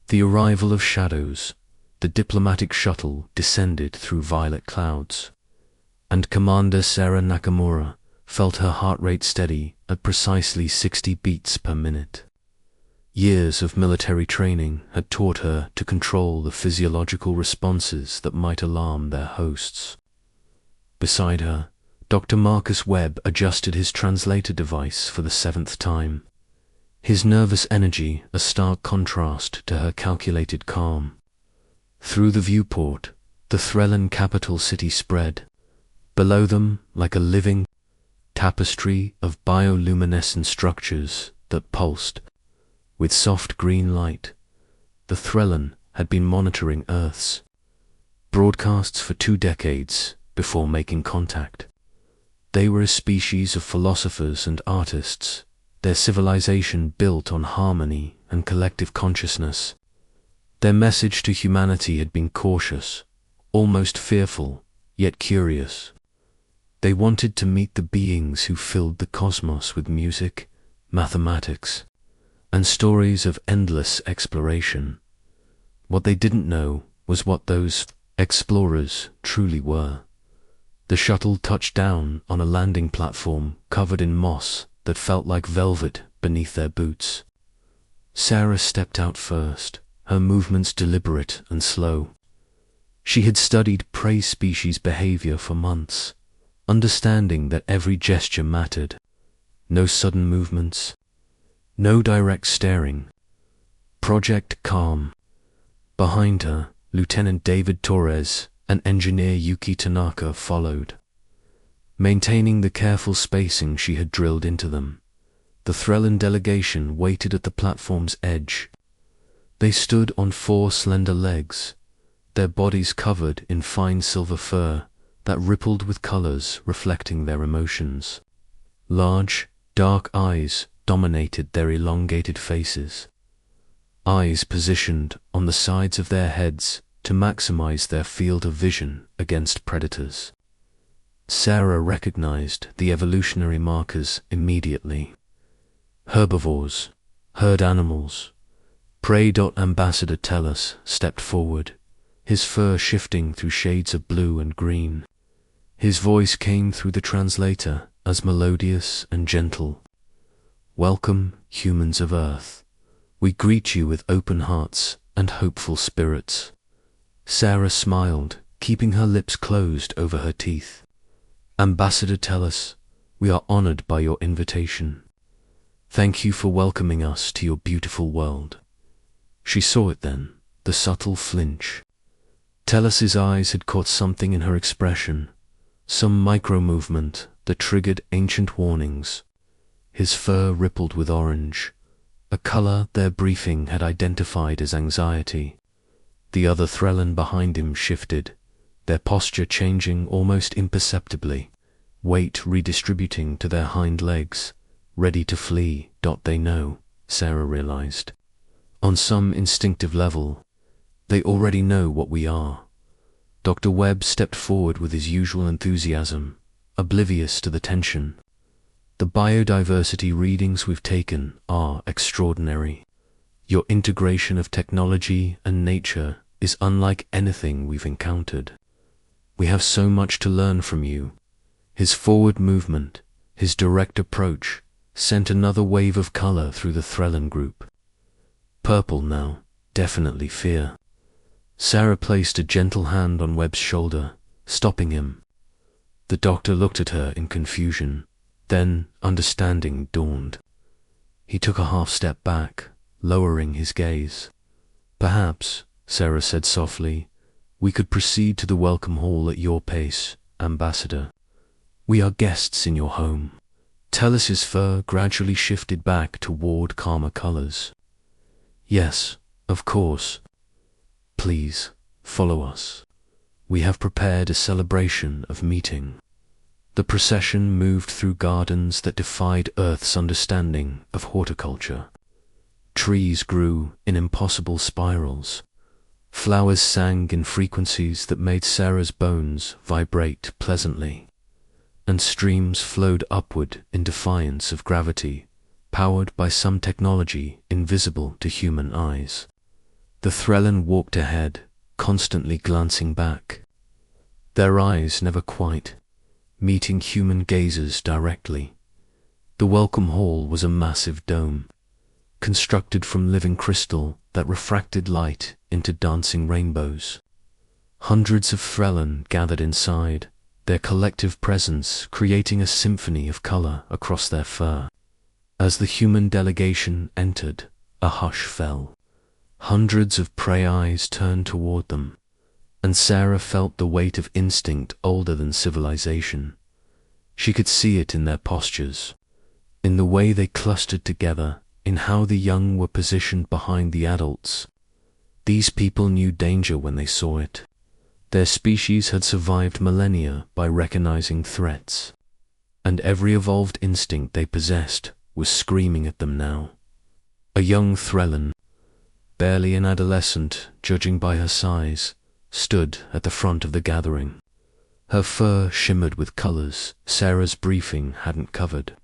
The arrival of shadows, the diplomatic shuttle descended through violet clouds, and Commander Sarah Nakamura felt her heart rate steady at precisely 60 beats per minute. Years of military training had taught her to control the physiological responses that might alarm their hosts. Beside her, Dr. Marcus Webb adjusted his translator device for the 7th time, his nervous energy a stark contrast to her calculated calm. Through the viewport, the Threllan capital city spread. Below them, like a living tapestry of bioluminescent structures that pulsed with soft green light, the Threllan had been monitoring Earth's broadcasts for 2 decades before making contact. They were a species of philosophers and artists, their civilization built on harmony and collective consciousness. Their message to humanity had been cautious, almost fearful, yet curious. They wanted to meet the beings who filled the cosmos with music, mathematics, and stories of endless exploration. What they didn't know was what those explorers truly were. The shuttle touched down on a landing platform covered in moss that felt like velvet beneath their boots. Sarah stepped out first, her movements deliberate and slow. She had studied prey species behavior for months, understanding that every gesture mattered. No sudden movements, no direct staring. Project Calm. Behind her, Lieutenant David Torres and Engineer Yuki Tanaka followed, maintaining the careful spacing she had drilled into them. The Threllan delegation waited at the platform's edge. They stood on 4 slender legs, their bodies covered in fine silver fur that rippled with colors reflecting their emotions. Large, dark eyes dominated their elongated faces, eyes positioned on the sides of their heads to maximize their field of vision against predators. Sarah recognized the evolutionary markers immediately. Herbivores, herd animals. Prey. Ambassador Tellus stepped forward, his fur shifting through shades of blue and green. His voice came through the translator as melodious and gentle. Welcome, humans of Earth. We greet you with open hearts and hopeful spirits. Sarah smiled, keeping her lips closed over her teeth. Ambassador Tellus, we are honored by your invitation. Thank you for welcoming us to your beautiful world. She saw it then, the subtle flinch. Tellus's eyes had caught something in her expression, some micro-movement that triggered ancient warnings. His fur rippled with orange, a color their briefing had identified as anxiety. The other Threllan behind him shifted, their posture changing almost imperceptibly, weight redistributing to their hind legs, ready to flee. They know, Sarah realized. On some instinctive level, they already know what we are. Dr. Webb stepped forward with his usual enthusiasm, oblivious to the tension. The biodiversity readings we've taken are extraordinary. Your integration of technology and nature is unlike anything we've encountered. We have so much to learn from you. His forward movement, his direct approach, sent another wave of color through the Threllan group. Purple now, definitely fear. Sarah placed a gentle hand on Webb's shoulder, stopping him. The doctor looked at her in confusion, then understanding dawned. He took a half step back, lowering his gaze. Perhaps, Sarah said softly, we could proceed to the welcome hall at your pace, Ambassador. We are guests in your home. Tellus's fur gradually shifted back toward calmer colors. Yes, of course. Please, follow us. We have prepared a celebration of meeting. The procession moved through gardens that defied Earth's understanding of horticulture. Trees grew in impossible spirals. Flowers sang in frequencies that made Sarah's bones vibrate pleasantly. And streams flowed upward in defiance of gravity, powered by some technology invisible to human eyes. The Threlin walked ahead, constantly glancing back. Their eyes never quite meeting human gazers directly. The welcome hall was a massive dome, constructed from living crystal that refracted light into dancing rainbows. Hundreds of Threlin gathered inside, their collective presence creating a symphony of color across their fur. As the human delegation entered, a hush fell. Hundreds of prey eyes turned toward them, and Sarah felt the weight of instinct older than civilization. She could see it in their postures, in the way they clustered together, in how the young were positioned behind the adults. These people knew danger when they saw it. Their species had survived millennia by recognizing threats, and every evolved instinct they possessed was screaming at them now. A young Threlin, barely an adolescent judging by her size, stood at the front of the gathering. Her fur shimmered with colors Sarah's briefing hadn't covered,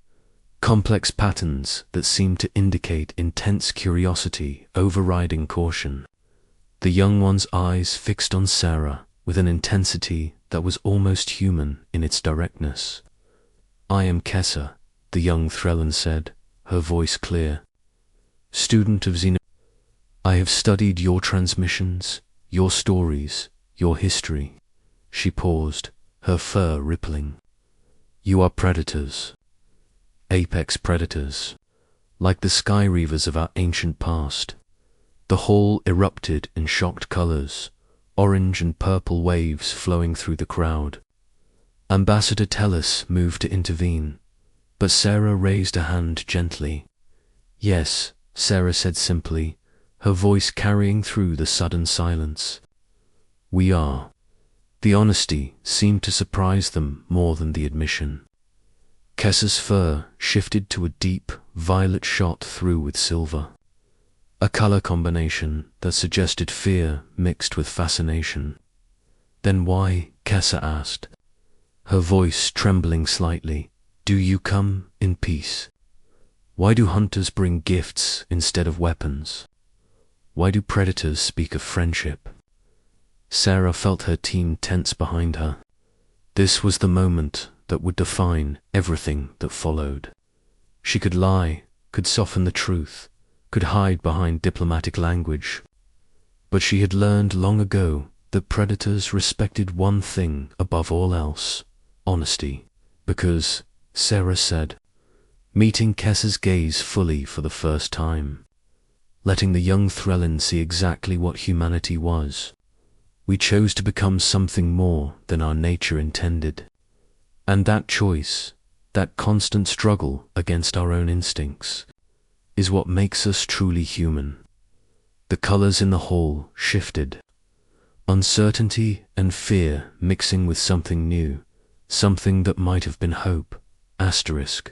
complex patterns that seemed to indicate intense curiosity overriding caution. The young one's eyes fixed on Sarah with an intensity that was almost human in its directness. "I am Kessa," the young Threlin said, her voice clear. "Student of Xeno. I have studied your transmissions, your stories, your history." She paused, her fur rippling. "You are predators. Apex predators, like the sky reavers of our ancient past." The hall erupted in shocked colors, orange and purple waves flowing through the crowd. Ambassador Tellus moved to intervene, but Sarah raised a hand gently. "Yes," Sarah said simply, her voice carrying through the sudden silence. "We are." The honesty seemed to surprise them more than the admission. Kessa's fur shifted to a deep, violet shot through with silver, a color combination that suggested fear mixed with fascination. "Then why," Kessa asked, her voice trembling slightly, "do you come in peace? Why do hunters bring gifts instead of weapons? Why do predators speak of friendship?" Sarah felt her team tense behind her. This was the moment that would define everything that followed. She could lie, could soften the truth, could hide behind diplomatic language. But she had learned long ago that predators respected one thing above all else: honesty. Because, Sarah said, meeting Kessa's gaze fully for the first time, letting the young Threlin see exactly what humanity was, we chose to become something more than our nature intended. And that choice, that constant struggle against our own instincts, is what makes us truly human. The colors in the hall shifted, uncertainty and fear mixing with something new, something that might have been hope, asterisk,